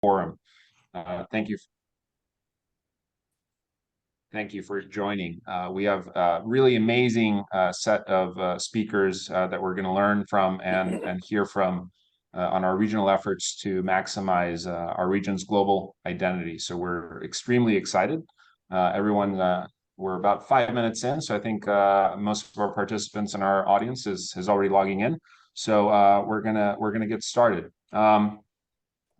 forum. Thank you. Thank you for joining. We have a really amazing set of speakers that we're going to learn from and hear from on our regional efforts to maximize our region's global identity. So we're extremely excited. Everyone, we're about 5 minutes in, so I think most of our participants in our audience is already logging in. So we're gonna get started.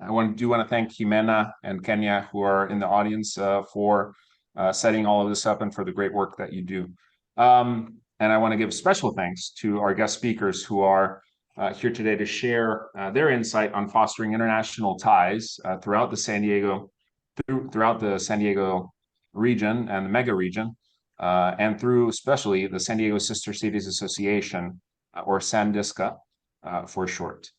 I want to thank Jimena and Kenya, who are in the audience, for setting all of this up and for the great work that you do. And I want to give special thanks to our guest speakers who are here today to share their insight on fostering international ties throughout the San Diego region and the mega region, and through especially the San Diego Sister Cities Association, or SanDiSCA for short.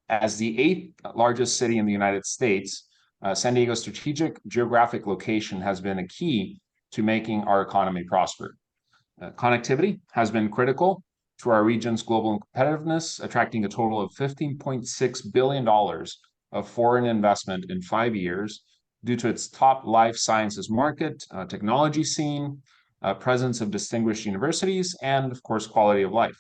As the 8th largest city in the United States, San Diego's strategic geographic location has been a key to making our economy prosper. Connectivity has been critical to our region's global competitiveness, attracting a total of $15.6 billion of foreign investment in 5 years due to its top life sciences market, technology scene, presence of distinguished universities, and of course, quality of life.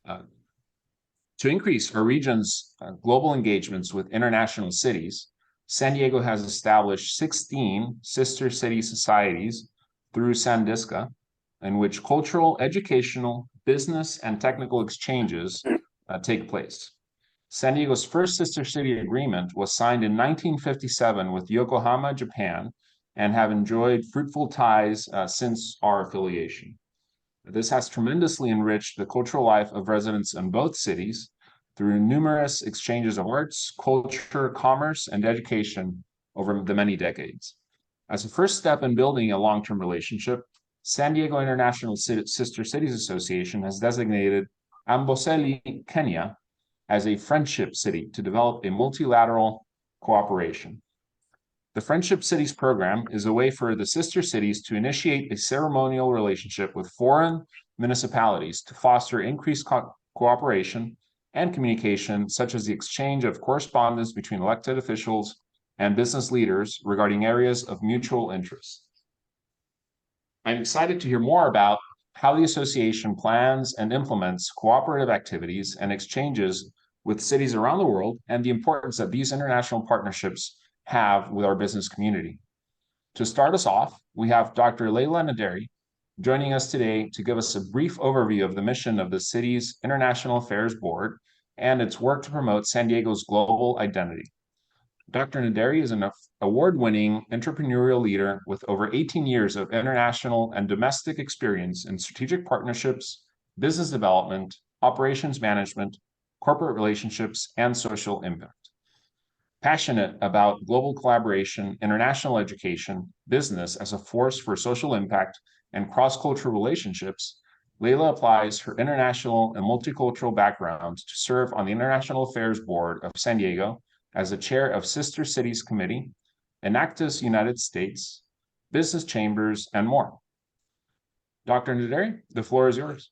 To increase our region's global engagements with international cities, San Diego has established 16 sister city societies through SanDiSCA, in which cultural, educational, business, and technical exchanges take place. San Diego's first sister city agreement was signed in 1957 with Yokohama, Japan, and have enjoyed fruitful ties since our affiliation. This has tremendously enriched the cultural life of residents in both cities through numerous exchanges of arts, culture, commerce, and education over the many decades. As a first step in building a long-term relationship, San Diego International Sister Cities Association has designated Amboseli, Kenya, as a friendship city to develop a multilateral cooperation. The Friendship Cities program is a way for the sister cities to initiate a ceremonial relationship with foreign municipalities to foster increased cooperation and communication, such as the exchange of correspondence between elected officials and business leaders regarding areas of mutual interest. I'm excited to hear more about how the association plans and implements cooperative activities and exchanges with cities around the world and the importance that these international partnerships have with our business community. To start us off, we have Dr. Leila Naderi joining us today to give us a brief overview of the mission of the city's International Affairs Board and its work to promote San Diego's global identity. Dr. Naderi is an award-winning entrepreneurial leader with over 18 years of international and domestic experience in strategic partnerships, business development, operations management, corporate relationships, and social impact. Passionate about global collaboration, international education, business as a force for social impact, and cross-cultural relationships, Leila applies her international and multicultural background to serve on the International Affairs Board of San Diego as the chair of Sister Cities Committee, Enactus United States, Business Chambers, and more. Dr. Naderi, the floor is yours.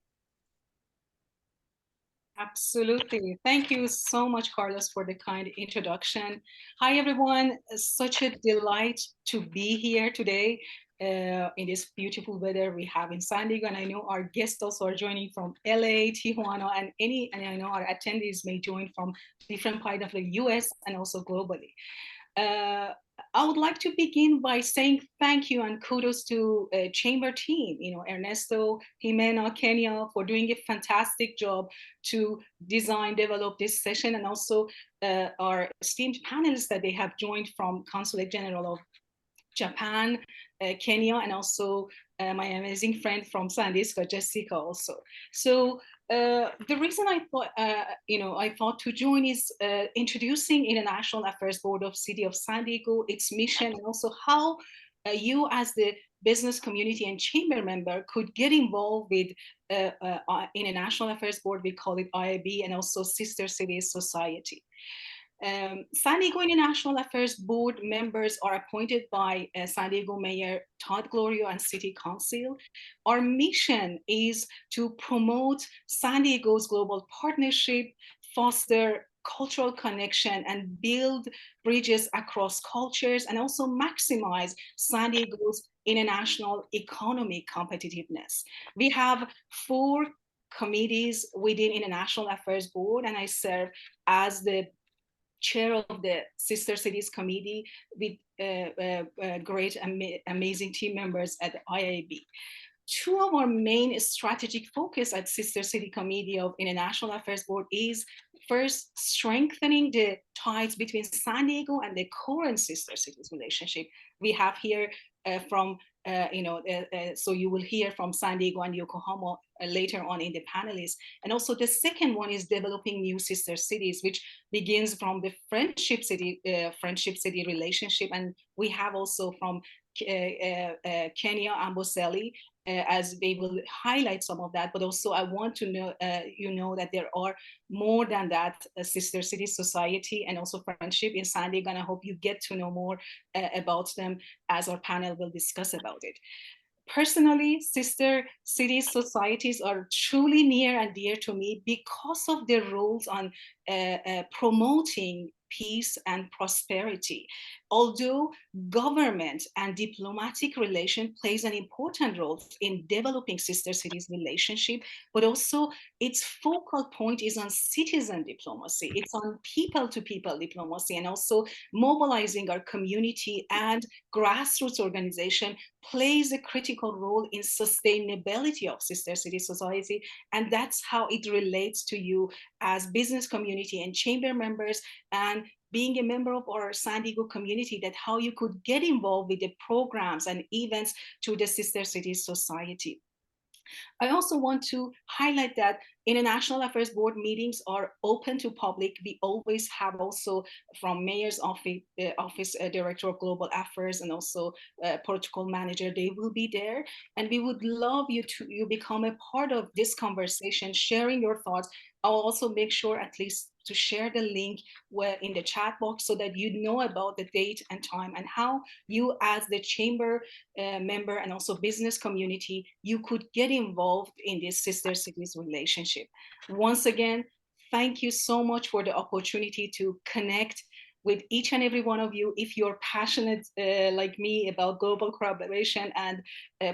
Absolutely. Thank you so much, Carlos, for the kind introduction. Hi, everyone. Such a delight to be here today in this beautiful weather we have in San Diego. And I know our guests also are joining from LA, Tijuana, and I know our attendees may join from different parts of the US and also globally. I would like to begin by saying thank you and kudos to Chamber team, Ernesto, Jimena, Kenya, for doing a fantastic job to design, develop this session, and also our esteemed panelists that they have joined from Consulate General of Japan, Kenya, and also my amazing friend from SanDiSCA, Jessica, also. So the reason I thought to join is introducing International Affairs Board of City of San Diego, its mission, and also how you as the business community and chamber member could get involved with International Affairs Board, we call it IAB, and also Sister Cities Society. San Diego International Affairs Board members are appointed by San Diego Mayor Todd Gloria and City Council. Our mission is to promote San Diego's global partnership, foster cultural connection and build bridges across cultures, and also maximize San Diego's international economic competitiveness. We have 4 committees within International Affairs Board, and I serve as the chair of the Sister Cities Committee with great, amazing team members at the IAB. 2 of our main strategic focus at Sister City Committee of International Affairs Board is first strengthening the ties between San Diego and the current Sister Cities relationship. We have here so you will hear from San Diego and Yokohama later on in the panelists. And also the second one is developing new sister cities, which begins from the friendship city relationship. And we have also from Kenya, Amboseli, as they will highlight some of that. But also I want to know that there are more than that, sister city society and also friendship in San Diego, and I hope you get to know more about them as our panel will discuss about it. Personally, sister cities societies are truly near and dear to me because of their roles on promoting peace and prosperity. Although government and diplomatic relation plays an important role in developing sister cities relationship, but also its focal point is on citizen diplomacy. It's on people-to-people diplomacy, and also mobilizing our community and grassroots organization plays a critical role in sustainability of sister city society. And that's how it relates to you as business community and chamber members, and being a member of our San Diego community, that how you could get involved with the programs and events to the Sister Cities Society. I also want to highlight that International Affairs Board meetings are open to public. We always have also from Mayor's office Director of Global Affairs, and also Protocol Manager, they will be there. And we would love you to become a part of this conversation, sharing your thoughts. I'll also make sure at least to share the link in the chat box so that you know about the date and time, and how you as the chamber member and also business community, you could get involved in this sister cities relationship. Once again, thank you so much for the opportunity to connect with each and every one of you. If you're passionate like me about global collaboration and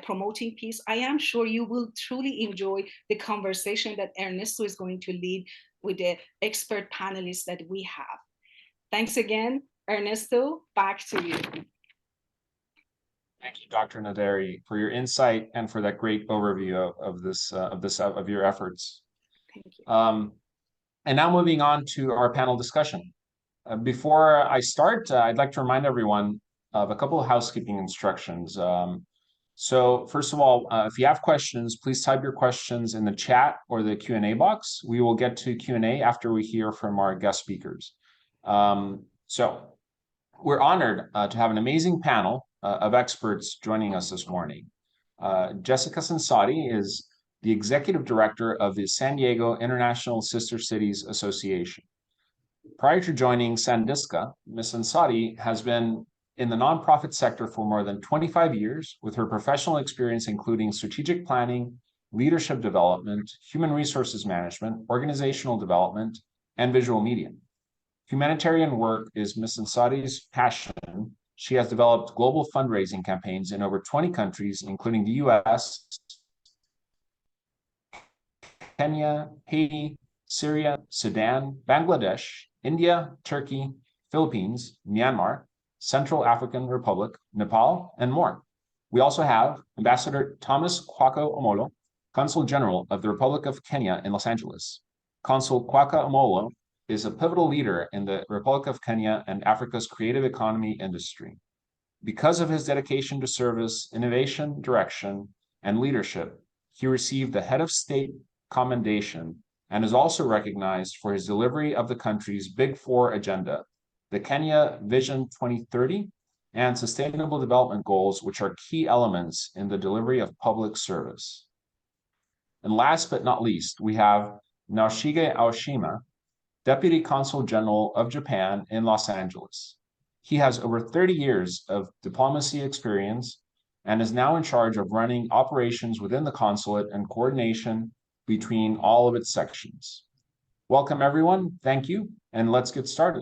promoting peace, I am sure you will truly enjoy the conversation that Ernesto is going to lead with the expert panelists that we have. Thanks again, Ernesto, back to you. Thank you, Dr. Naderi, for your insight and for that great overview of your efforts. Thank you. And now moving on to our panel discussion. Before I start, I'd like to remind everyone of a couple of housekeeping instructions. So first of all, if you have questions, please type your questions in the chat or the Q&A box. We will get to Q&A after we hear from our guest speakers. So we're honored to have an amazing panel of experts joining us this morning. Jessica Sansati is the Executive Director of the San Diego International Sister Cities Association. Prior to joining Sandiska, Ms. Sansati has been in the nonprofit sector for more than 25 years, with her professional experience including strategic planning, leadership development, human resources management, organizational development, and visual media. Humanitarian work is Ms. Sansati's passion. She has developed global fundraising campaigns in over 20 countries, including the US, Kenya, Haiti, Syria, Sudan, Bangladesh, India, Turkey, Philippines, Myanmar, Central African Republic, Nepal, and more. We also have Ambassador Thomas Kwaka Omolo, Consul General of the Republic of Kenya in Los Angeles. Consul Kwaka Omolo is a pivotal leader in the Republic of Kenya and Africa's creative economy industry. Because of his dedication to service, innovation, direction, and leadership, he received the Head of State Commendation and is also recognized for his delivery of the country's Big Four agenda, the Kenya Vision 2030, and Sustainable Development Goals, which are key elements in the delivery of public service. And last but not least, we have Naoshige Aoshima, Deputy Consul General of Japan in Los Angeles. He has over 30 years of diplomacy experience and is now in charge of running operations within the consulate and coordination between all of its sections. Welcome, everyone. Thank you. And let's get started.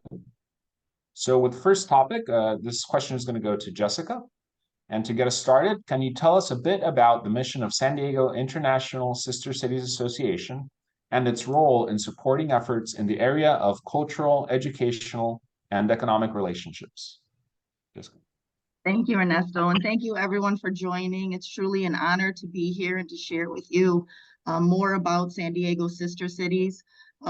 So with the first topic, this question is going to go to Jessica. And to get us started, can you tell us a bit about the mission of San Diego International Sister Cities Association and its role in supporting efforts in the area of cultural, educational, and economic relationships? Jessica. Thank you, Ernesto, and thank you everyone for joining. It's truly an honor to be here and to share with you more about San Diego Sister Cities.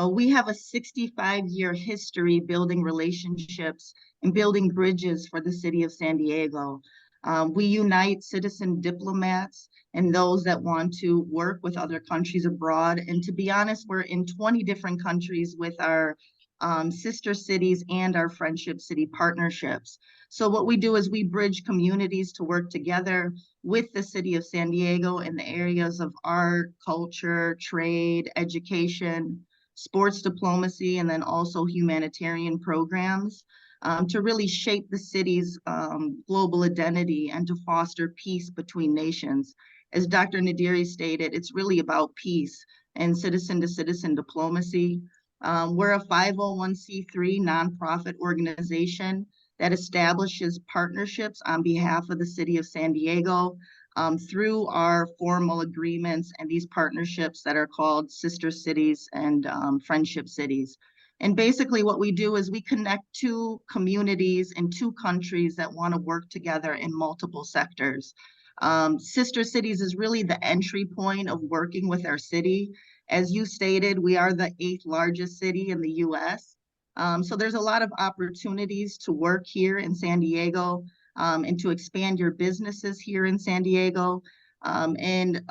We have a 65-year history building relationships and building bridges for the city of San Diego. We unite citizen diplomats and those that want to work with other countries abroad. And to be honest, we're in 20 different countries with our sister cities and our friendship city partnerships. So what we do is we bridge communities to work together with the city of San Diego in the areas of art, culture, trade, education, sports diplomacy, and then also humanitarian programs to really shape the city's global identity and to foster peace between nations. As Dr. Nadiri stated, it's really about peace and citizen-to-citizen diplomacy. We're a 501c3 nonprofit organization that establishes partnerships on behalf of the city of San Diego through our formal agreements and these partnerships that are called sister cities and friendship cities. And basically what we do is we connect two communities in two countries that want to work together in multiple sectors. Sister cities is really the entry point of working with our city. As you stated, we are the 8th largest city in the US. So there's a lot of opportunities to work here in San Diego and to expand your businesses here in San Diego. And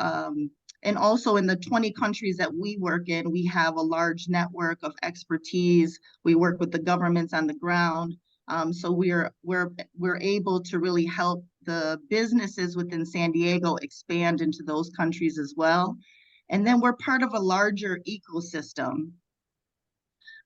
also in the 20 countries that we work in, we have a large network of expertise. We work with the governments on the ground. So we're able to really help the businesses within San Diego expand into those countries as well. And then we're part of a larger ecosystem.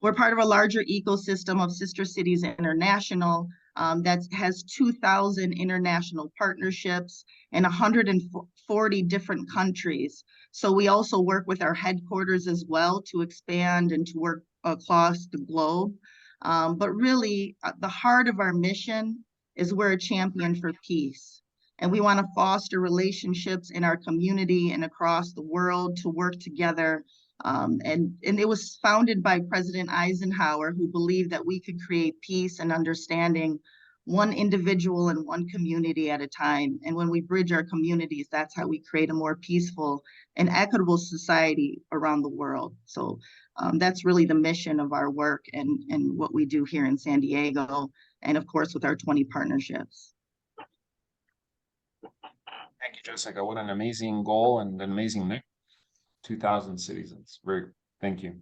We're part of a larger ecosystem of Sister Cities International that has 2,000 international partnerships in 140 different countries. So we also work with our headquarters as well to expand and to work across the globe. But really, the heart of our mission is we're a champion for peace. And we want to foster relationships in our community and across the world to work together. And it was founded by President Eisenhower, who believed that we could create peace and understanding one individual and one community at a time. And when we bridge our communities, that's how we create a more peaceful and equitable society around the world. So that's really the mission of our work and what we do here in San Diego, and of course with our 20 partnerships. Thank you, Jessica. What an amazing goal and an amazing mix. 2,000 cities. It's very, thank you.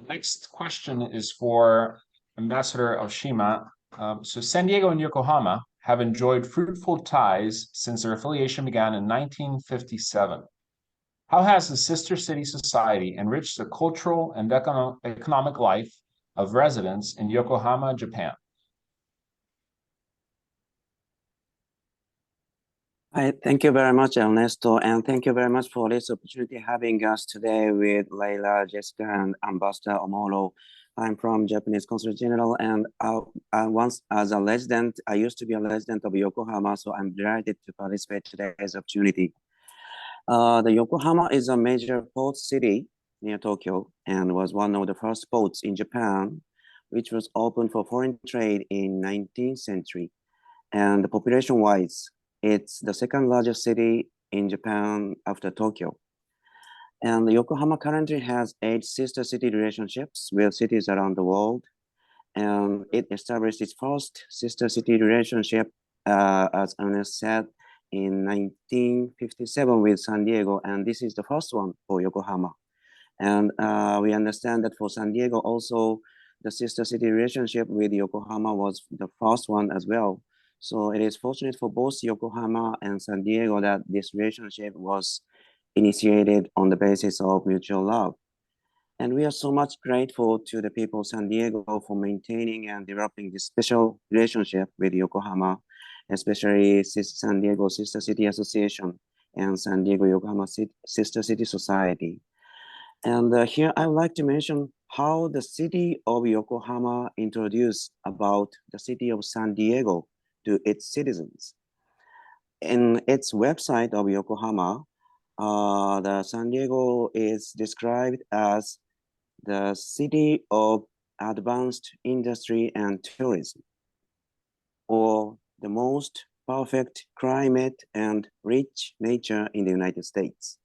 Next question is for Ambassador Oshima. So San Diego and Yokohama have enjoyed fruitful ties since their affiliation began in 1957. How has the Sister City Society enriched the cultural and economic life of residents in Yokohama, Japan? Thank you very much, Ernesto, and thank you very much for this opportunity having us today with Leila, Jessica, and Ambassador Omoro. I'm from Japanese Consulate General, and once as a resident, I used to be a resident of Yokohama, so I'm delighted to participate today's opportunity. The Yokohama is a major port city near Tokyo and was one of the first ports in Japan, which was open for foreign trade in 19th century. And population-wise, it's the second largest city in Japan after Tokyo. And Yokohama currently has 8 sister city relationships with cities around the world. And it established its first sister city relationship, as Ernest said, in 1957 with San Diego. And this is the first one for Yokohama. And we understand that for San Diego also, the sister city relationship with Yokohama was the first one as well. So it is fortunate for both Yokohama and San Diego that this relationship was initiated on the basis of mutual love. And we are so much grateful to the people of San Diego for maintaining and developing this special relationship with Yokohama, especially San Diego Sister City Association and San Diego Yokohama Sister City Society. And here I would like to mention how the city of Yokohama introduced about the city of San Diego to its citizens. In its website of Yokohama, the San Diego is described as the city of advanced industry and tourism, or the most perfect climate and rich nature in the United States,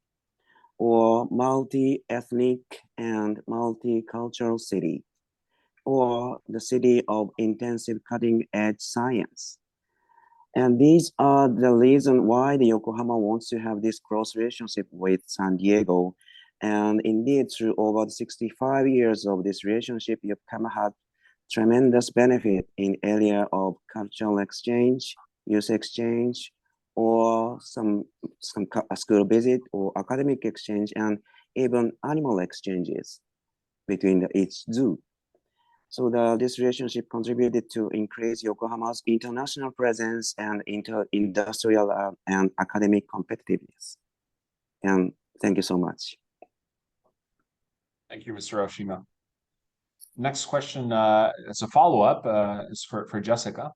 or multi-ethnic and multicultural city, or the city of intensive cutting-edge science. And these are the reason why the Yokohama wants to have this close relationship with San Diego. And indeed, through over 65 years of this relationship, Yokohama had tremendous benefit in area of cultural exchange, youth exchange, or some school visit or academic exchange, and even animal exchanges between each zoo. So this relationship contributed to increase Yokohama's international presence and industrial and academic competitiveness. And thank you so much. Thank you, Mr. Oshima. Next question, as a follow-up, is for Jessica.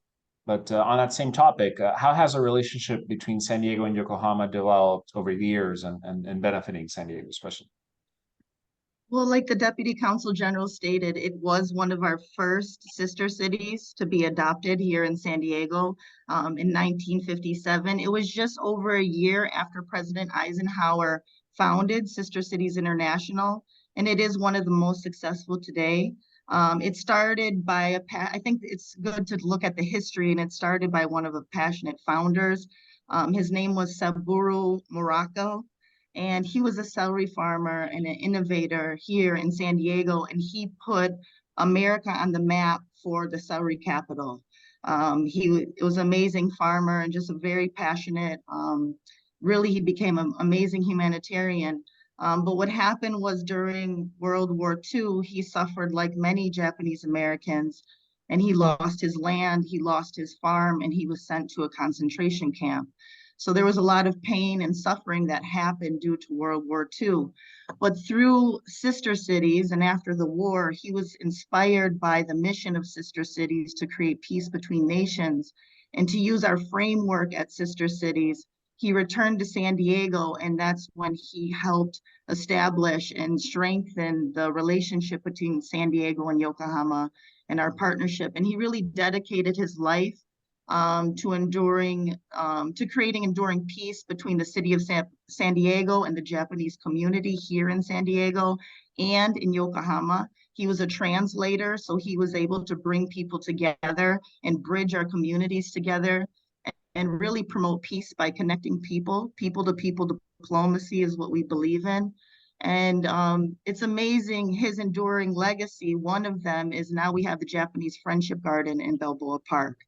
But on that same topic, how has a relationship between San Diego and Yokohama developed over the years and benefiting San Diego especially? Well, like the Deputy Consul General stated, it was one of our first sister cities to be adopted here in San Diego in 1957. It was just over a year after President Eisenhower founded Sister Cities International, and it is one of the most successful today. It started by I think it's good to look at the history, and it started by one of the passionate founders. His name was Saburo Morocco. And he was a celery farmer and an innovator here in San Diego, and he put America on the map for the celery capital. It was an amazing farmer and just a very passionate, really he became an amazing humanitarian. But what happened was during World War II, he suffered like many Japanese Americans, and he lost his land, he lost his farm, and he was sent to a concentration camp. So there was a lot of pain and suffering that happened due to World War II. But through Sister Cities and after the war, he was inspired by the mission of Sister Cities to create peace between nations and to use our framework at Sister Cities. He returned to San Diego, and that's when he helped establish and strengthen the relationship between San Diego and Yokohama and our partnership. And he really dedicated his life to creating enduring peace between the city of San Diego and the Japanese community here in San Diego and in Yokohama. He was a translator, so he was able to bring people together and bridge our communities together and really promote peace by connecting people. People-to-people diplomacy is what we believe in. And it's amazing his enduring legacy. One of them is now we have the Japanese Friendship Garden in Balboa Park,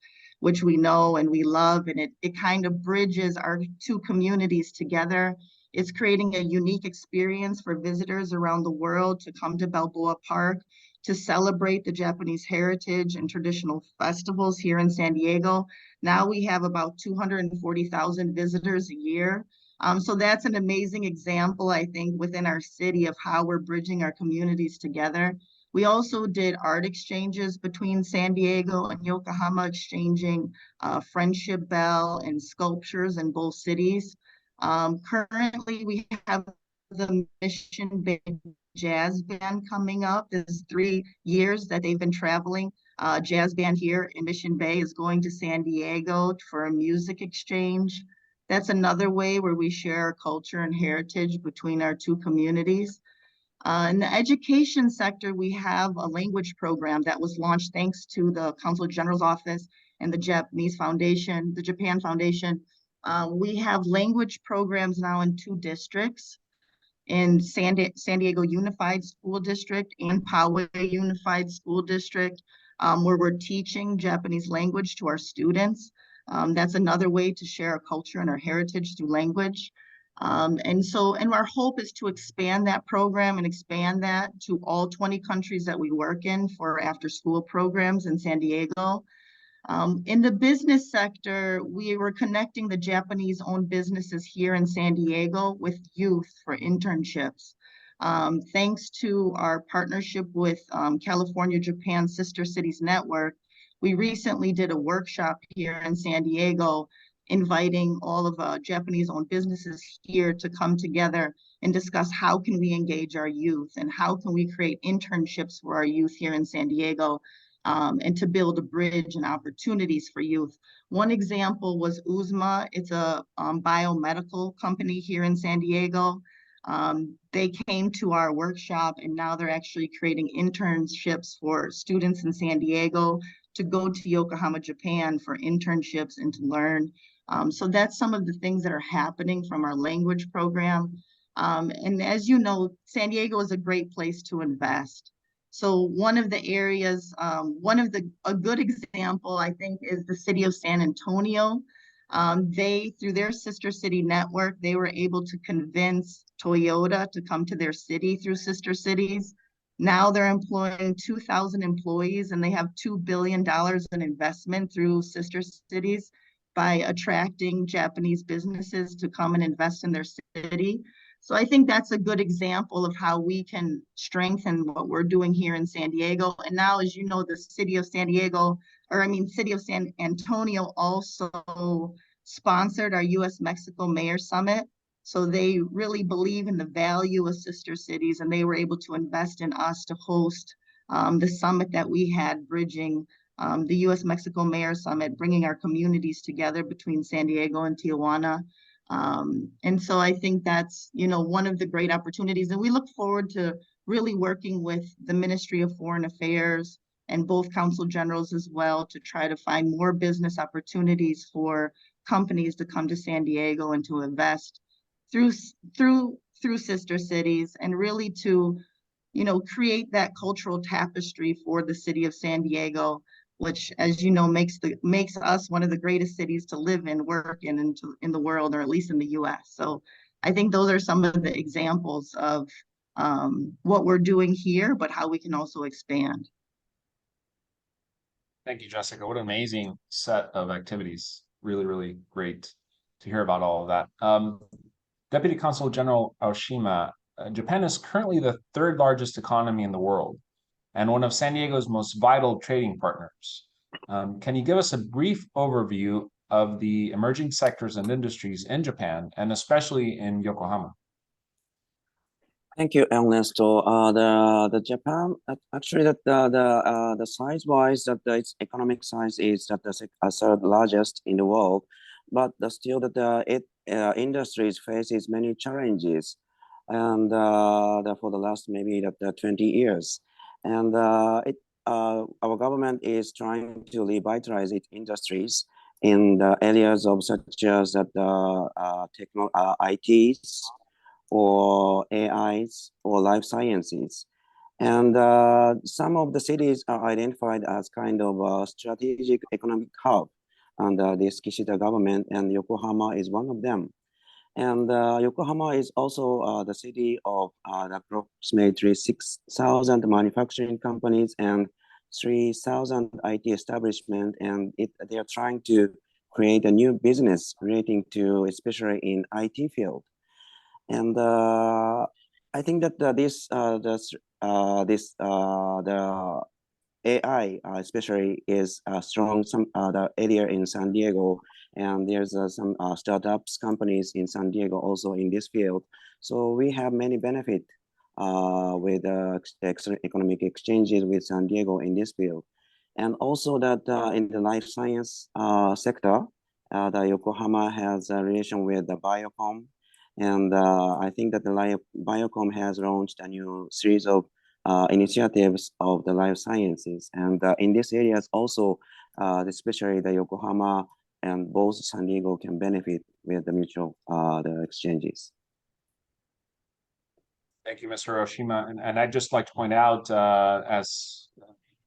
which we know and we love, and it kind of bridges our two communities together. It's creating a unique experience for visitors around the world to come to Balboa Park to celebrate the Japanese heritage and traditional festivals here in San Diego. Now we have about 240,000 visitors a year. So that's an amazing example, I think, within our city of how we're bridging our communities together. We also did art exchanges between San Diego and Yokohama, exchanging friendship bell and sculptures in both cities. Currently, we have the Mission Bay Jazz Band coming up. This is 3 years that they've been traveling. Jazz band here in Mission Bay is going to San Diego for a music exchange. That's another way where we share our culture and heritage between our two communities. In the education sector, we have a language program that was launched thanks to the Consul General's Office and the Japan Foundation. We have language programs now in 2 districts, in San Diego Unified School District and Poway Unified School District, where we're teaching Japanese language to our students. That's another way to share our culture and our heritage through language. And our hope is to expand that program and expand that to all 20 countries that we work in for after school programs in San Diego. In the business sector, we were connecting the Japanese-owned businesses here in San Diego with youth for internships. Thanks to our partnership with California Japan Sister Cities Network, we recently did a workshop here in San Diego, inviting all of Japanese-owned businesses here to come together and discuss how can we engage our youth and how can we create internships for our youth here in San Diego, and to build a bridge and opportunities for youth. One example was USMA. It's a biomedical company here in San Diego. They came to our workshop and now they're actually creating internships for students in San Diego to go to Yokohama, Japan for internships and to learn. So that's some of the things that are happening from our language program. And as you know, San Diego is a great place to invest. So one of the areas, a good example, I think, is the city of San Antonio. Through their sister city network, they were able to convince Toyota to come to their city through sister cities. Now they're employing 2,000 employees and they have $2 billion in investment through sister cities by attracting Japanese businesses to come and invest in their city. So I think that's a good example of how we can strengthen what we're doing here in San Diego. And now, as you know, the city of San Antonio also sponsored our US-Mexico Mayor Summit. So they really believe in the value of sister cities, and they were able to invest in us to host the summit that we had, bridging the US-Mexico Mayor Summit, bringing our communities together between San Diego and Tijuana. And so I think that's, one of the great opportunities. And we look forward to really working with the Ministry of Foreign Affairs and both council generals as well to try to find more business opportunities for companies to come to San Diego and to invest through sister cities, and really to, create that cultural tapestry for the city of San Diego, which, as you know, makes us one of the greatest cities to live in, work in the world, or at least in the US. So I think those are some of the examples of what we're doing here, but how we can also expand. Thank you, Jessica. What an amazing set of activities. Really, really great to hear about all of that. Deputy Consul General Aoshima, Japan is currently the third largest economy in the world and one of San Diego's most vital trading partners. Can you give us a brief overview of the emerging sectors and industries in Japan, and especially in Yokohama? Thank you, Ernesto. The Japan, actually, that the size wise, that its economic size is that the third largest in the world, but still that industries faces many challenges, and for the last maybe 20 years, and our government is trying to revitalize its industries in the areas of such as that ITs or AIs or life sciences. And some of the cities are identified as kind of a strategic economic hub under this Kishida government, and Yokohama is one of them. And Yokohama is also the city of approximately 6,000 manufacturing companies and 3,000 IT establishments, and they are trying to create a new business relating to, especially in IT field. And I think that the AI especially is strong the area in San Diego, and there's some startups companies in San Diego also in this field. So we have many benefit with economic exchanges with San Diego in this field. And also that in the life science sector, the Yokohama has a relation with the Biocom. And I think that the Biocom has launched a new series of initiatives of the life sciences. And in these areas also, especially the Yokohama and both San Diego can benefit with the mutual the exchanges. Thank you, Mr. Aoshima. And I'd just like to point out, as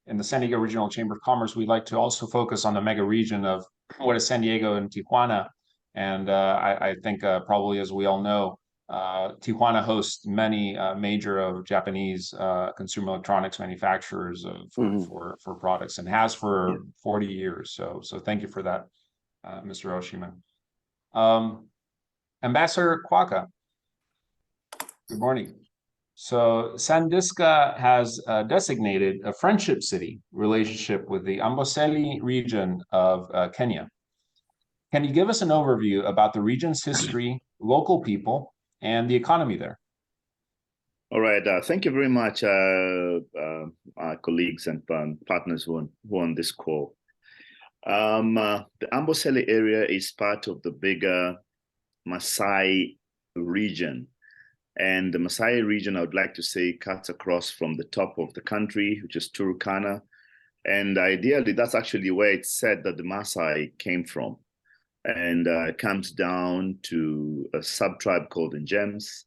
in the San Diego Regional Chamber of Commerce, we'd like to also focus on the mega region of what is San Diego and Tijuana. And I think probably, as we all know, Tijuana hosts many major of Japanese consumer electronics manufacturers for products, and has for 40 years. So thank you for that, Mr. Aoshima. Ambassador Kwaka, good morning. So Sandiska has designated a friendship city relationship with the Amboseli region of Kenya. Can you give us an overview about the region's history, local people, and the economy there? All right. Thank you very much, our colleagues and partners who are on this call. The Amboseli area is part of the bigger Maasai region. And the Maasai region, I would like to say, cuts across from the top of the country, which is Turkana. And ideally, that's actually where it's said that the Maasai came from. And comes down to a sub-tribe called the Ngems,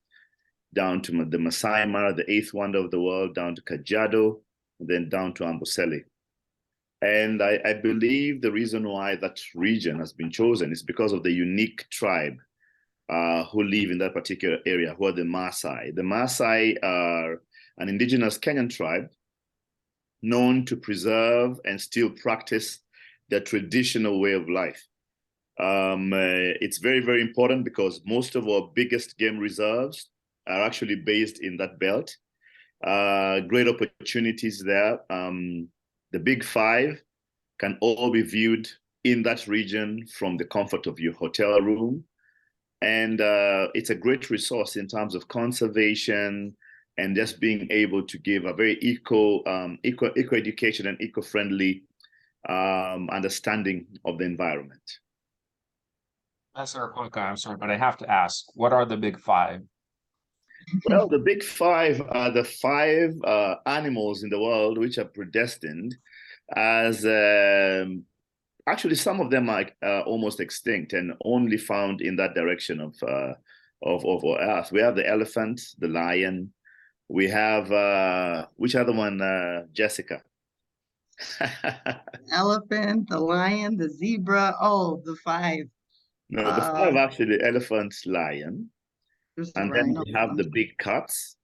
down to the Masai Mara, the eighth wonder of the world, down to Kajiado, then down to Amboseli. And I believe the reason why that region has been chosen is because of the unique tribe who live in that particular area, who are the Maasai. The Maasai are an indigenous Kenyan tribe known to preserve and still practice their traditional way of life. It's very, very important because most of our biggest game reserves are actually based in that belt. Great opportunities there. The big five can all be viewed in that region from the comfort of your hotel room. And it's a great resource in terms of conservation and just being able to give a very eco education and eco-friendly understanding of the environment. Professor Kwaka, I'm sorry, but I have to ask, what are the big five? Well, the big five are the five animals in the world which are predestined as actually some of them are almost extinct and only found in that direction of our Earth. We have the elephant, the lion. We have which other one, Jessica? Elephant, the lion, the zebra. Oh, the five. No, the five actually: elephant, lion, and then we have the big cats,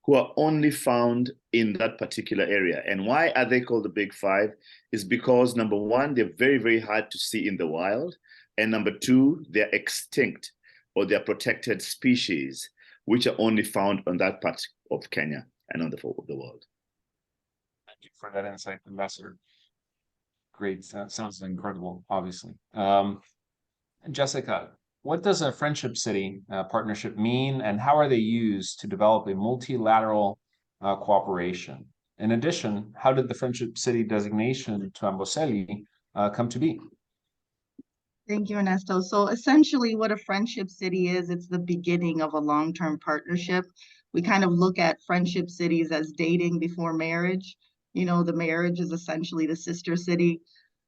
who are only found in that particular area. And why are they called the big five? Is because number one, they're very, very hard to see in the wild. And number two, they're extinct or they're protected species, which are only found on that part of Kenya and on the world. Thank you for that insight, Ambassador. Great, that sounds incredible, obviously. Jessica, what does a friendship city partnership mean, and how are they used to develop a multilateral cooperation? In addition, how did the friendship city designation to Amboseli come to be? Thank you, Ernesto. So essentially what a friendship city is, it's the beginning of a long-term partnership. We kind of look at friendship cities as dating before marriage. You know, the marriage is essentially the sister city.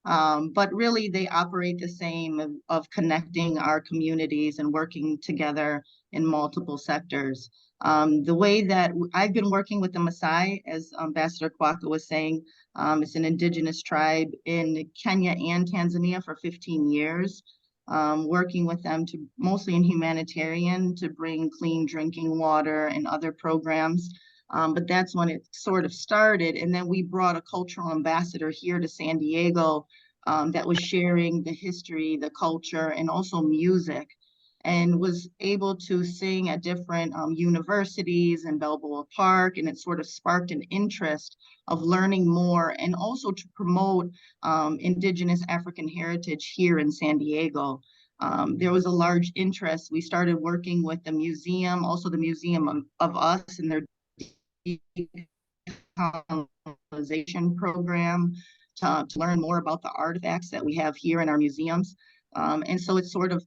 But really they operate the same of connecting our communities and working together in multiple sectors. The way that I've been working with the Maasai, as Ambassador Kwaka was saying, it's an indigenous tribe in Kenya and Tanzania for 15 years, working with them to mostly in humanitarian to bring clean drinking water and other programs. But that's when it sort of started. And then we brought a cultural ambassador here to San Diego that was sharing the history, the culture, and also music, and was able to sing at different universities in Balboa Park. And it sort of sparked an interest of learning more and also to promote indigenous African heritage here in San Diego. There was a large interest. We started working with the museum, also the Museum of Us and their decolonization program to learn more about the artifacts that we have here in our museums. And so it sort of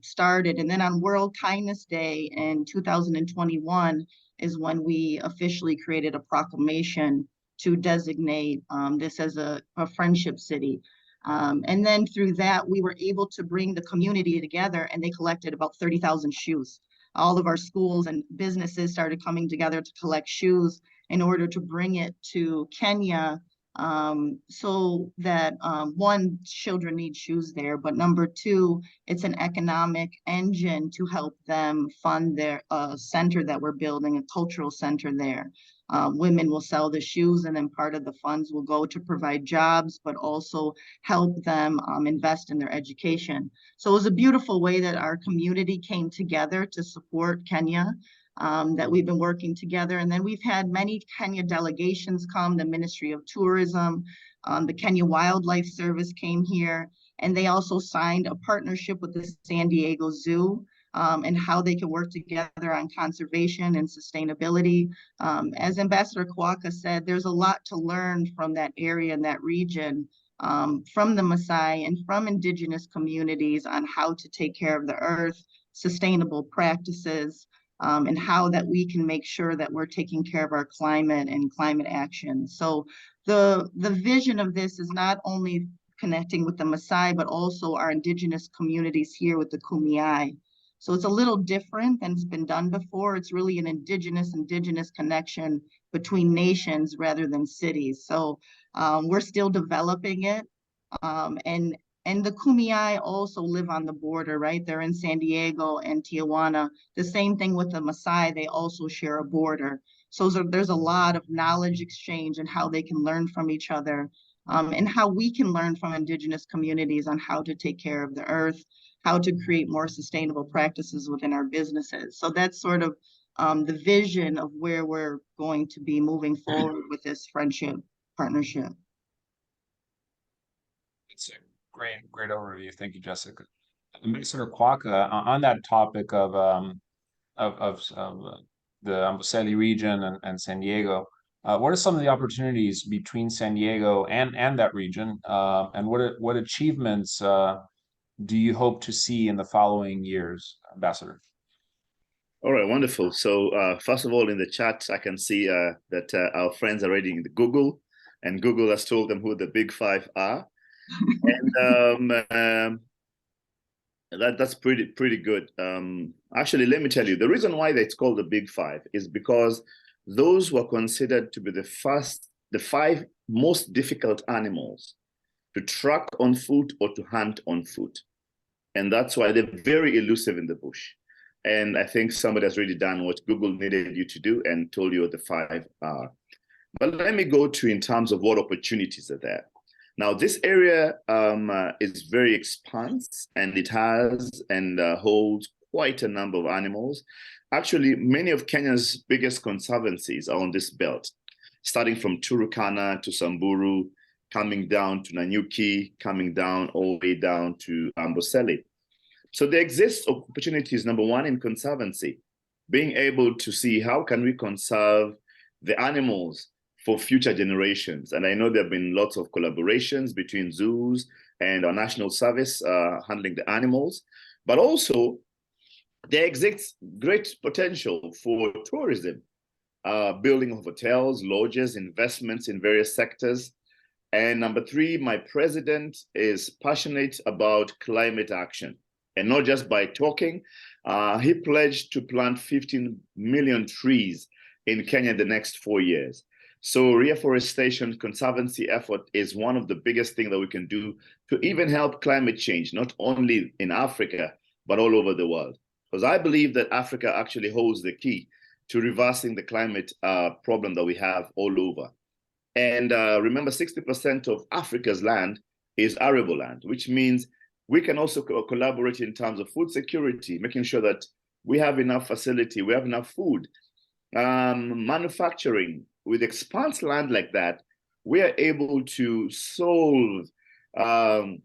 started. And then on World Kindness Day in 2021 is when we officially created a proclamation to designate this as a friendship city. And then through that, we were able to bring the community together, and they collected about 30,000 shoes. All of our schools and businesses started coming together to collect shoes in order to bring it to Kenya, so that one, children need shoes there, but number two, it's an economic engine to help them fund their center that we're building, a cultural center there. Women will sell the shoes, and then part of the funds will go to provide jobs, but also help them invest in their education. So it was a beautiful way that our community came together to support Kenya. that we've been working together. And then we've had many Kenya delegations come, the Ministry of Tourism, the Kenya Wildlife Service came here, and they also signed a partnership with the San Diego Zoo, and how they can work together on conservation and sustainability. As Ambassador Kwaka said, there's a lot to learn from that area and that region, from the Maasai and from indigenous communities on how to take care of the earth, sustainable practices, and how that we can make sure that we're taking care of our climate and climate action. So the vision of this is not only connecting with the Maasai, but also our indigenous communities here with the Kumeyaay. So it's a little different than it's been done before. It's really an indigenous connection between nations rather than cities. So we're still developing it. And the Kumeyaay also live on the border, right? They're in San Diego and Tijuana. The same thing with the Maasai, they also share a border. So there's a lot of knowledge exchange and how they can learn from each other, and how we can learn from indigenous communities on how to take care of the earth, how to create more sustainable practices within our businesses. So that's sort of the vision of where we're going to be moving forward with this friendship partnership. It's a great overview. Thank you, Jessica. Ambassador Kwaka, on that topic of the Amboseli region and San Diego, what are some of the opportunities between San Diego and that region, and what achievements do you hope to see in the following years, Ambassador? All right, wonderful. So first of all, in the chat, I can see that our friends are reading the Google, and Google has told them who the big five are. And that's pretty good. Actually, let me tell you, the reason why it's called the big five is because those were considered to be the five most difficult animals to track on foot or to hunt on foot. And that's why they're very elusive in the bush. And I think somebody has really done what Google needed you to do and told you what the five are. But let me go to in terms of what opportunities are there. Now, this area is very expansive, and it has and holds quite a number of animals. Actually, many of Kenya's biggest conservancies are on this belt, starting from Turkana to Samburu, coming down to Nanyuki, coming down all the way down to Amboseli. So there exists opportunities, number one, in conservancy, being able to see how can we conserve the animals for future generations. And I know there have been lots of collaborations between zoos and our national service handling the animals, but also there exists great potential for tourism, building of hotels, lodges, investments in various sectors. And number three, my president is passionate about climate action, and not just by talking. He pledged to plant 15 million trees in Kenya in the next 4 years. So reforestation conservancy effort is one of the biggest things that we can do to even help climate change, not only in Africa, but all over the world. Because I believe that Africa actually holds the key to reversing the climate problem that we have all over. And remember, 60% of Africa's land is arable land, which means we can also collaborate in terms of food security, making sure that we have enough facility, we have enough food. Manufacturing, with expanse land like that, we are able to solve the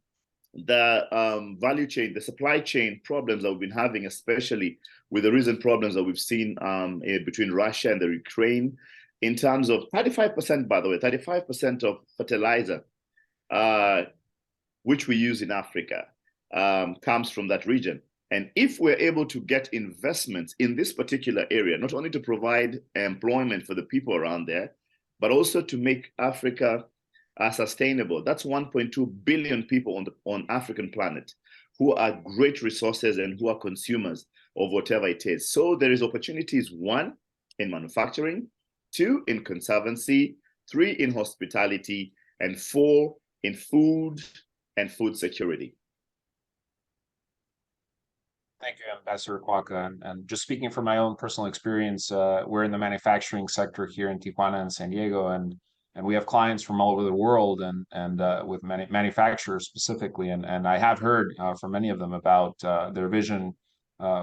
value chain, the supply chain problems that we've been having, especially with the recent problems that we've seen between Russia and the Ukraine. In terms of 35%, by the way, 35% of fertilizer, which we use in Africa, comes from that region. And if we're able to get investments in this particular area, not only to provide employment for the people around there, but also to make Africa sustainable. That's 1.2 billion people on African planet who are great resources and who are consumers of whatever it is. So there is opportunities, one, in manufacturing, two, in conservancy, three, in hospitality, and four, in food and food security. Thank you, Ambassador Kwaka. And just speaking from my own personal experience, we're in the manufacturing sector here in Tijuana and San Diego, and we have clients from all over the world, and with manufacturers specifically. And I have heard from many of them about their vision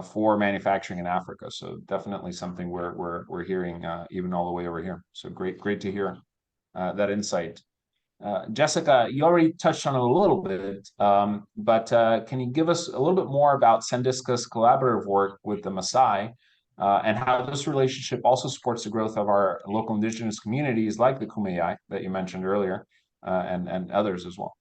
for manufacturing in Africa. So definitely something we're hearing even all the way over here. So great to hear that insight. Jessica, you already touched on it a little bit, but can you give us a little bit more about Sandiska's collaborative work with the Maasai and how this relationship also supports the growth of our local indigenous communities like the Kumeyaay that you mentioned earlier, and others as well?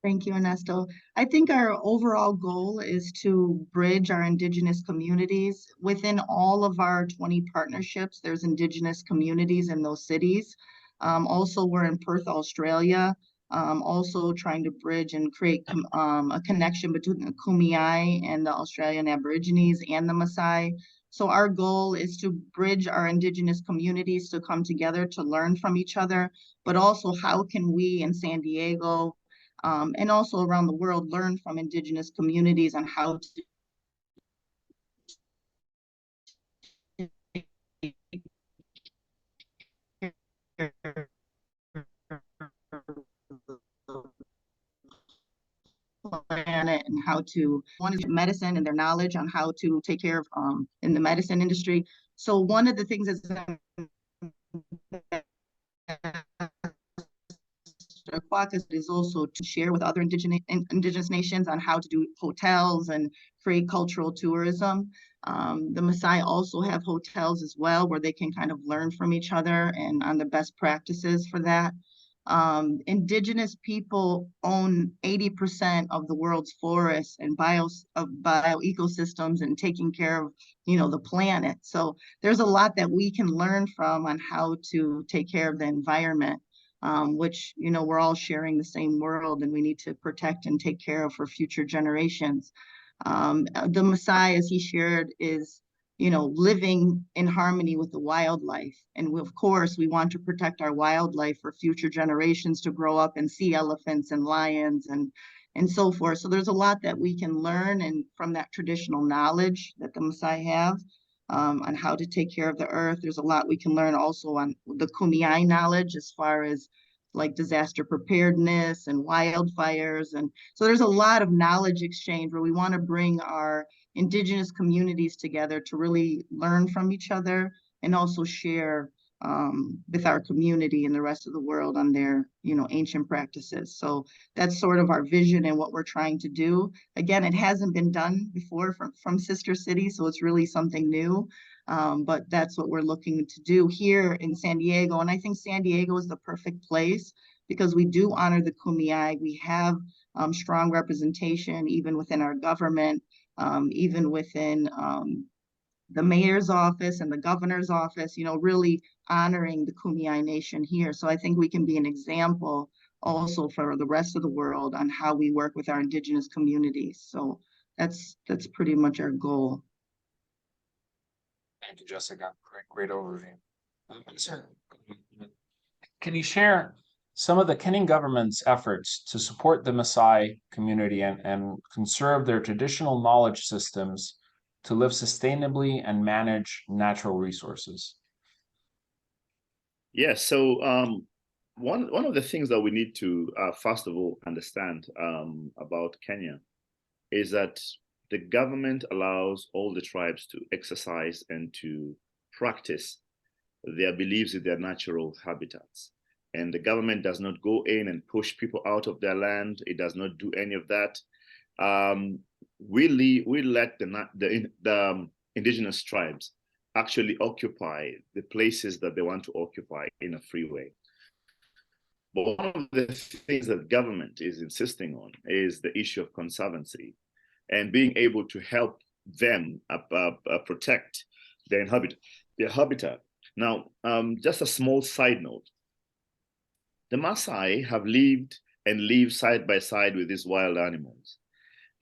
Thank you, Ernesto. I think our overall goal is to bridge our indigenous communities. Within all of our 20 partnerships, there's indigenous communities in those cities. Also, we're in Perth, Australia, also trying to bridge and create a connection between the Kumeyaay and the Australian Aborigines and the Maasai. So our goal is to bridge our indigenous communities to come together to learn from each other, but also how can we in San Diego and also around the world learn from indigenous communities on how to planet and how to, one is medicine and their knowledge on how to take care of in the medicine industry. So one of the things is Aquacus is also to share with other indigenous nations on how to do hotels and create cultural tourism. The Maasai also have hotels as well where they can kind of learn from each other and on the best practices for that. Indigenous people own 80% of the world's forests and bio ecosystems and taking care of, the planet. So there's a lot that we can learn from on how to take care of the environment. Which, we're all sharing the same world and we need to protect and take care of for future generations. The Maasai, as he shared, is, living in harmony with the wildlife. And of course, we want to protect our wildlife for future generations to grow up and see elephants and lions and so forth. So there's a lot that we can learn and from that traditional knowledge that the Maasai have. On how to take care of the earth. There's a lot we can learn also on the Kumeyaay knowledge as far as like disaster preparedness and wildfires. And so there's a lot of knowledge exchange where we want to bring our indigenous communities together to really learn from each other and also share with our community and the rest of the world on their, ancient practices. So that's sort of our vision and what we're trying to do. Again, it hasn't been done before from sister cities, so it's really something new. But that's what we're looking to do here in San Diego. And I think San Diego is the perfect place because we do honor the Kumeyaay. We have strong representation even within our government, even within the mayor's office and the governor's office, really honoring the Kumeyaay nation here. So I think we can be an example also for the rest of the world on how we work with our indigenous communities. So that's pretty much our goal. Thank you, Jessica. Great overview. Sir, can you share some of the Kenyan government's efforts to support the Maasai community and conserve their traditional knowledge systems to live sustainably and manage natural resources? Yes, so one of the things that we need to first of all understand about Kenya is that the government allows all the tribes to exercise and to practice their beliefs in their natural habitats. And the government does not go in and push people out of their land. It does not do any of that. We let the indigenous tribes actually occupy the places that they want to occupy in a free way. But one of the things that government is insisting on is the issue of conservancy and being able to help them protect their habitat. Now, just a small side note, the Maasai have lived and live side by side with these wild animals.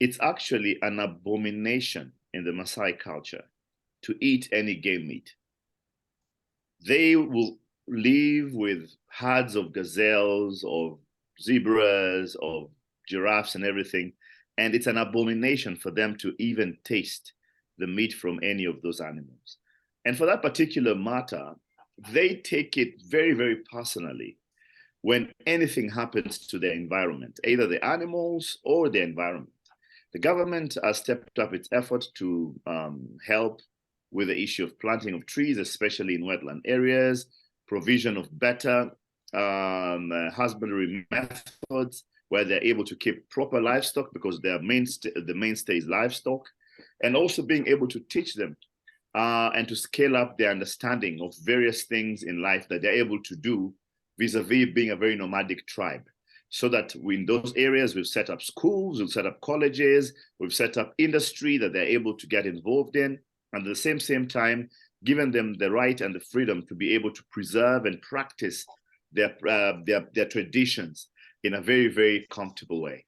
It's actually an abomination in the Maasai culture to eat any game meat. They will live with herds of gazelles, of zebras, of giraffes and everything. And it's an abomination for them to even taste the meat from any of those animals. And for that particular matter, they take it very, very personally when anything happens to their environment, either the animals or the environment. The government has stepped up its effort to help with the issue of planting of trees, especially in wetland areas, provision of better husbandry methods where they're able to keep proper livestock because the mainstay is livestock, and also being able to teach them and to scale up their understanding of various things in life that they're able to do vis-a-vis being a very nomadic tribe. So that in those areas, we've set up schools, we've set up colleges, we've set up industry that they're able to get involved in, and at the same time, giving them the right and the freedom to be able to preserve and practice their traditions in a very, very comfortable way.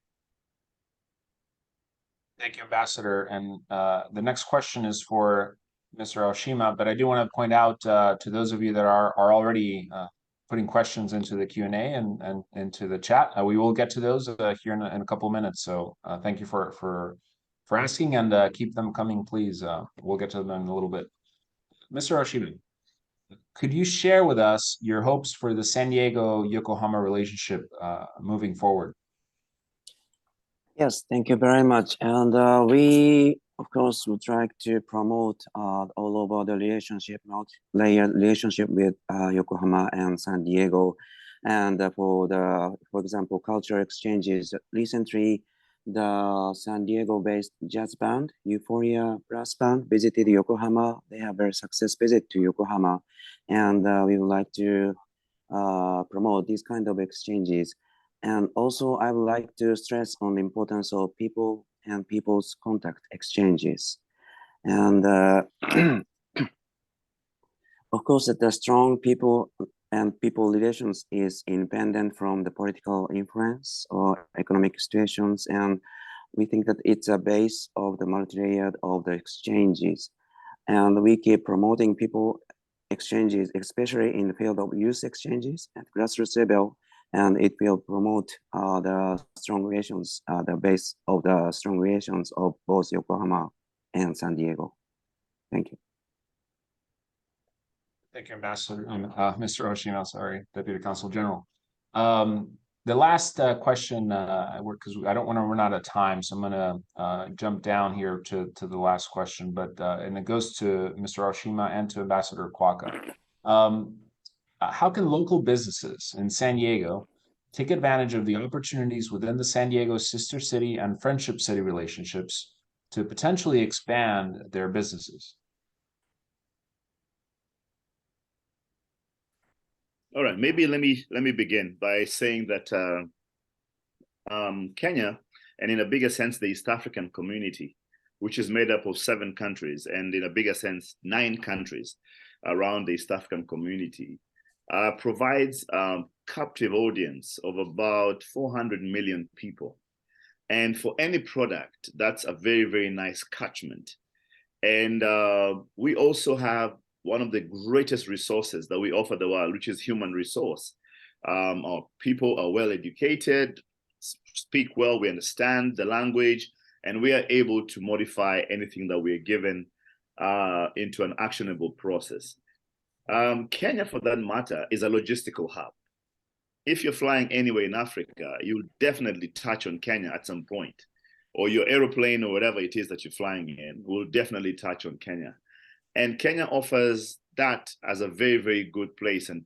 Thank you, Ambassador. And the next question is for Mr. Oshima, but I do want to point out to those of you that are already putting questions into the Q&A and into the chat. We will get to those here in a couple of minutes. So thank you for asking, and keep them coming, please. We'll get to them in a little bit. Mr. Oshima, could you share with us your hopes for the San Diego-Yokohama relationship moving forward? Yes, thank you very much. And we, of course, would like to promote all over the relationship, multi-layered relationship with Yokohama and San Diego. And for example, cultural exchanges. Recently, the San Diego-based jazz band, Euphoria Brass Band, visited Yokohama. They have a success visit to Yokohama. And we would like to promote these kind of exchanges. And also, I would like to stress on the importance of people and people's contact exchanges. And of course, the strong people and people relations is independent from the political influence or economic situations. And we think that it's a base of the multi-layered of the exchanges. And we keep promoting people exchanges, especially in the field of youth exchanges at grassroots level. And it will promote the strong relations, the base of the strong relations of both Yokohama and San Diego. Thank you. Thank you, Ambassador. Mr. Oshima, sorry, Deputy Consul General. The last question, because I don't want to run out of time, so I'm going to jump down here to the last question, but and it goes to Mr. Oshima and to Ambassador Kwaka. How can local businesses in San Diego take advantage of the opportunities within the San Diego sister city and friendship city relationships to potentially expand their businesses? All right, maybe let me begin by saying that Kenya, and in a bigger sense, the East African community, which is made up of 7 countries, and in a bigger sense, 9 countries around the East African community, provides captive audience of about 400 million people. And for any product, that's a very, very nice catchment. And we also have one of the greatest resources that we offer the world, which is human resource. Our people are well educated, speak well, we understand the language, and we are able to modify anything that we are given into an actionable process. Kenya, for that matter, is a logistical hub. If you're flying anywhere in Africa, you'll definitely touch on Kenya at some point, or your airplane or whatever it is that you're flying in will definitely touch on Kenya. And Kenya offers that as a very, very good place and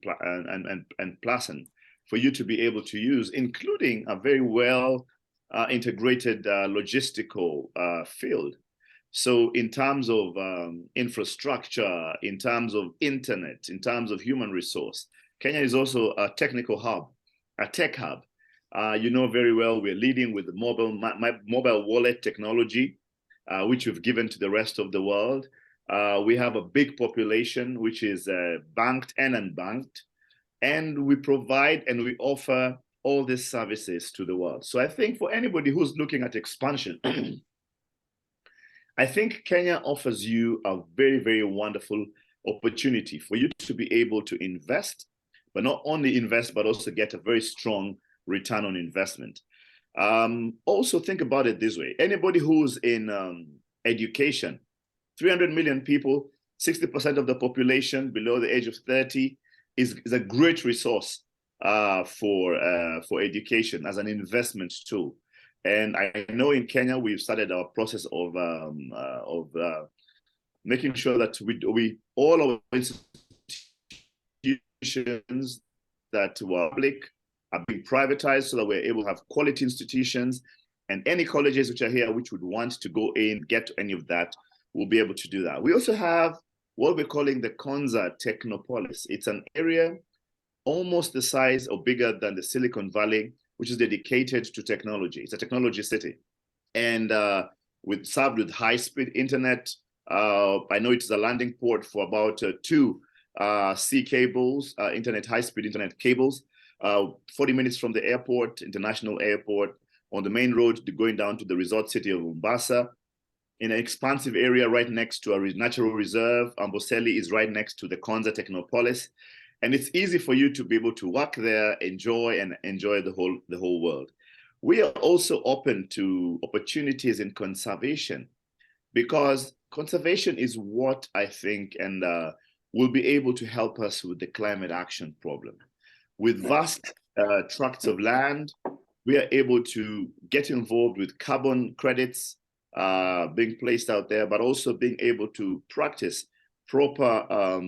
pleasant for you to be able to use, including a very well integrated logistical field. So in terms of infrastructure, in terms of internet, in terms of human resource, Kenya is also a technical hub, a tech hub. You know very well we're leading with the mobile wallet technology, which we've given to the rest of the world. We have a big population, which is banked and unbanked, and we provide and we offer all these services to the world. So I think for anybody who's looking at expansion, I think Kenya offers you a very, very wonderful opportunity for you to be able to invest, but not only invest, but also get a very strong return on investment. Also think about it this way. Anybody who's in education, 300 million people, 60% of the population below the age of 30 is a great resource for education as an investment tool. And I know in Kenya, we've started our process of making sure that we all our institutions that were public are being privatized so that we're able to have quality institutions, and any colleges which are here which would want to go in, get to any of that, will be able to do that. We also have what we're calling the Konza Technopolis. It's an area almost the size or bigger than the Silicon Valley, which is dedicated to technology. It's a technology city. And served with high-speed internet. I know it's a landing port for about 2 sea cables, high-speed internet cables, 40 minutes from the airport, international airport, on the main road going down to the resort city of Mombasa, in an expansive area right next to a natural reserve. Amboseli is right next to the Konza Technopolis. And it's easy for you to be able to work there, enjoy the whole world. We are also open to opportunities in conservation, because conservation is what I think and will be able to help us with the climate action problem. With vast tracts of land, we are able to get involved with carbon credits being placed out there, but also being able to practice proper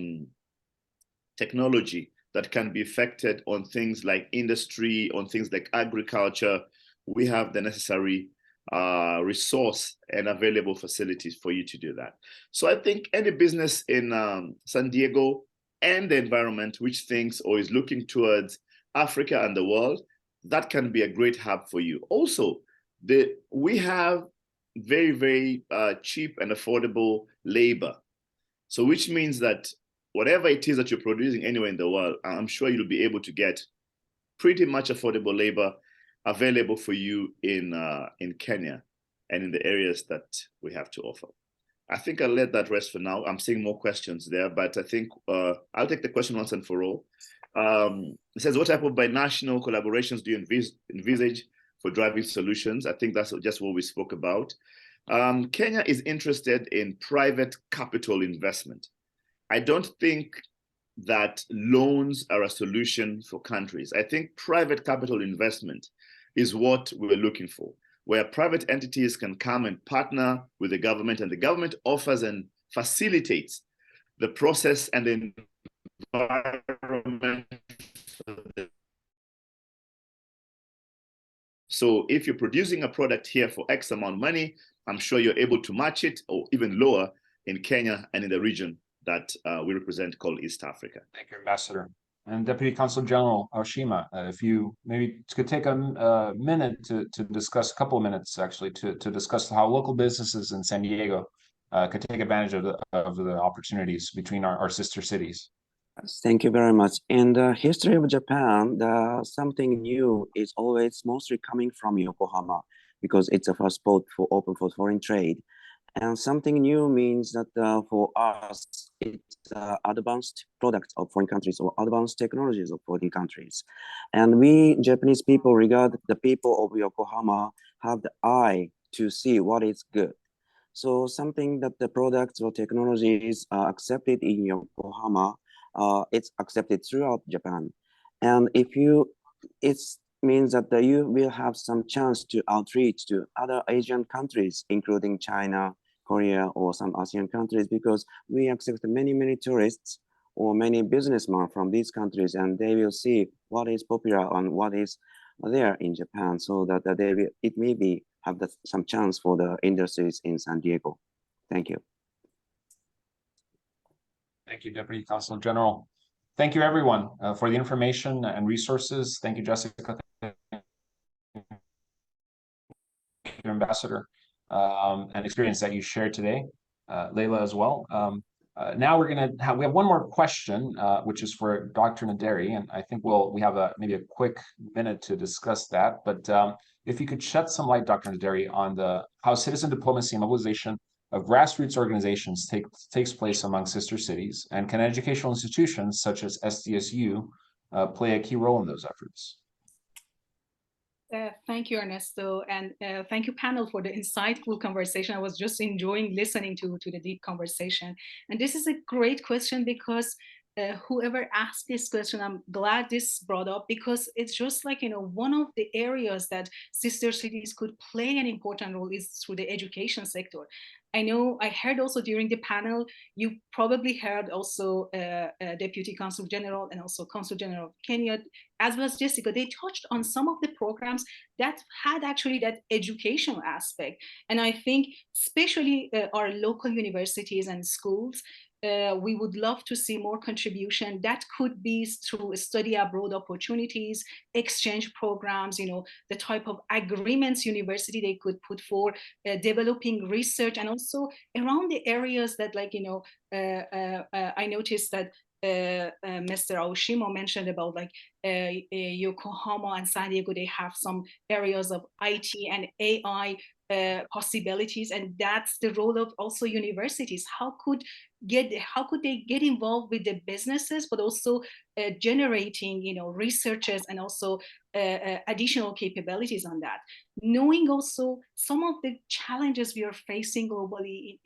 technology that can be affected on things like industry, on things like agriculture. We have the necessary resource and available facilities for you to do that. So I think any business in San Diego and the environment which thinks or is looking towards Africa and the world, that can be a great hub for you. Also, we have very, very cheap and affordable labor. So which means that whatever it is that you're producing anywhere in the world, I'm sure you'll be able to get pretty much affordable labor available for you in Kenya and in the areas that we have to offer. I think I'll let that rest for now. I'm seeing more questions there, but I think I'll take the question once and for all. It says, what type of binational collaborations do you envisage for driving solutions? I think that's just what we spoke about. Kenya is interested in private capital investment. I don't think that loans are a solution for countries. I think private capital investment is what we're looking for, where private entities can come and partner with the government, and the government offers and facilitates the process and the environment. So if you're producing a product here for X amount of money, I'm sure you're able to match it or even lower in Kenya and in the region that we represent called East Africa. Thank you, Ambassador. And Deputy Consul General Oshima, if you maybe could take a minute to discuss, a couple of minutes actually, to discuss how local businesses in San Diego could take advantage of the opportunities between our sister cities. Thank you very much. In the history of Japan, something new is always mostly coming from Yokohama, because it's a first port open for foreign trade. And something new means that for us, it's advanced products of foreign countries or advanced technologies of foreign countries. And we Japanese people regard the people of Yokohama have the eye to see what is good. So something that the products or technologies are accepted in Yokohama, it's accepted throughout Japan. And it means that you will have some chance to outreach to other Asian countries, including China, Korea, or some ASEAN countries, because we accept many, many tourists or many businessmen from these countries, and they will see what is popular and what is there in Japan, so that it may have some chance for the industries in San Diego. Thank you. Thank you, Deputy Consul General. Thank you, everyone, for the information and resources. Thank you, Jessica. Thank you, Ambassador, and experience that you shared today, Leila as well. Now we have one more question, which is for Dr. Naderi, and I think we have maybe a quick minute to discuss that. But if you could shed some light, Dr. Naderi, on how citizen diplomacy and mobilization of grassroots organizations takes place among sister cities, and can educational institutions such as SDSU play a key role in those efforts? Thank you, Ernesto, and thank you, panel, for the insightful conversation. I was just enjoying listening to the deep conversation. And this is a great question, because whoever asked this question, I'm glad this brought up, because it's just like, one of the areas that sister cities could play an important role is through the education sector. I know I heard also during the panel, you probably heard also Deputy Consul General and also Consul General of Kenya, as well as Jessica, they touched on some of the programs that had actually that educational aspect. And I think especially our local universities and schools, we would love to see more contribution. That could be through study abroad opportunities, exchange programs, the type of agreements university they could put for developing research, and also around the areas that, like, I noticed that Mr. Aoshimo mentioned about, like, Yokohomo and San Diego, they have some areas of IT and AI possibilities, and that's the role of also universities. How could they get involved with the businesses, but also generating, researchers and also additional capabilities on that, knowing also some of the challenges we are facing globally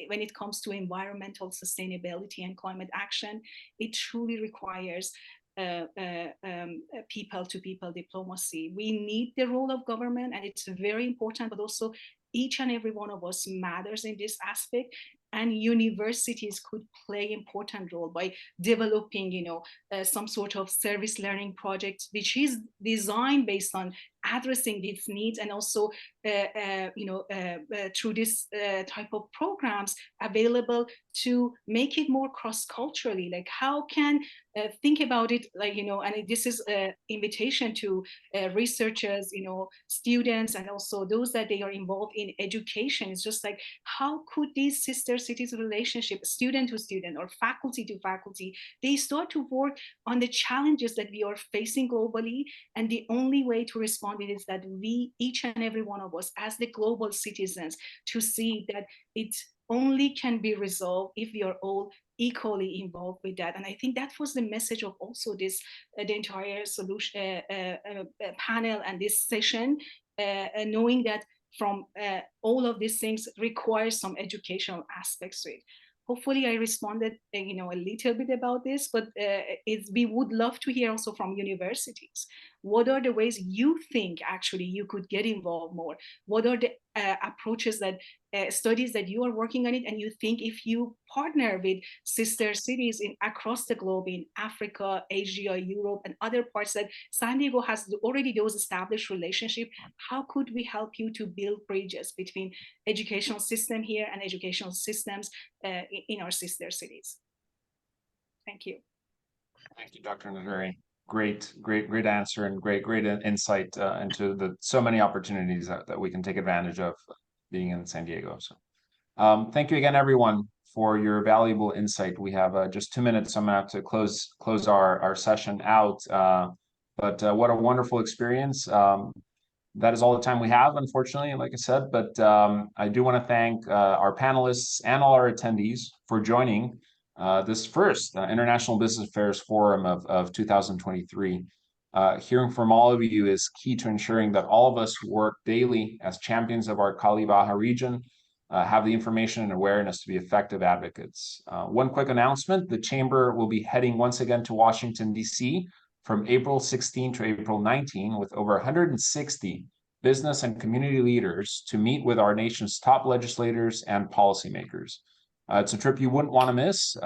when it comes to environmental sustainability and climate action. It truly requires people-to-people diplomacy. We need the role of government, and it's very important, but also each and every one of us matters in this aspect. And universities could play important role by developing, some sort of service learning project, which is designed based on addressing these needs, and also through this type of programs available to make it more cross-culturally. Like, how can think about it, like, and this is an invitation to researchers, students, and also those that they are involved in education. It's just like, how could these sister cities relationship, student to student or faculty to faculty, they start to work on the challenges that we are facing globally. And the only way to respond is that we, each and every one of us as the global citizens, to see that it only can be resolved if we are all equally involved with that. And I think that was the message of also this, the entire solution panel and this session, knowing that from all of these things requires some educational aspects to it. Hopefully I responded, a little bit about this, but we would love to hear also from universities. What are the ways you think actually you could get involved more? What are the approaches that studies that you are working on it, and you think if you partner with sister cities across the globe, in Africa, Asia, Europe, and other parts, that San Diego has already those established relationships, how could we help you to build bridges between educational system here and educational systems in our sister cities? Thank you. Thank you, Dr. Nazari. Great answer, and great insight into the so many opportunities that we can take advantage of being in San Diego. So thank you again, everyone, for your valuable insight. We have just 2 minutes. So I'm gonna have to close our session out. But what a wonderful experience. That is all the time we have, unfortunately, like I said, but I do want to thank our panelists and all our attendees for joining this first International Business Affairs Forum of 2023. Hearing from all of you is key to ensuring that all of us who work daily as champions of our Kali Baja region have the information and awareness to be effective advocates. One quick announcement: the Chamber will be heading once again to Washington, D.C. from April 16 to April 19 with over 160 business and community leaders to meet with our nation's top legislators and policymakers. It's a trip you wouldn't want to miss,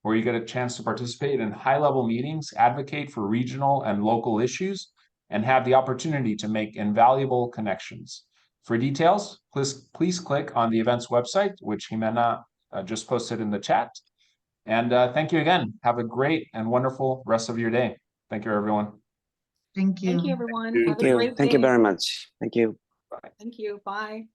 where you get a chance to participate in high-level meetings, advocate for regional and local issues, and have the opportunity to make invaluable connections. For details, please click on the event's website, which Jimena just posted in the chat. And thank you again. Have a great and wonderful rest of your day. Thank you, everyone. Thank you. Thank you, everyone. Thank Have a Thank you. great Thank day. you very much. Thank you. Thank you. Bye.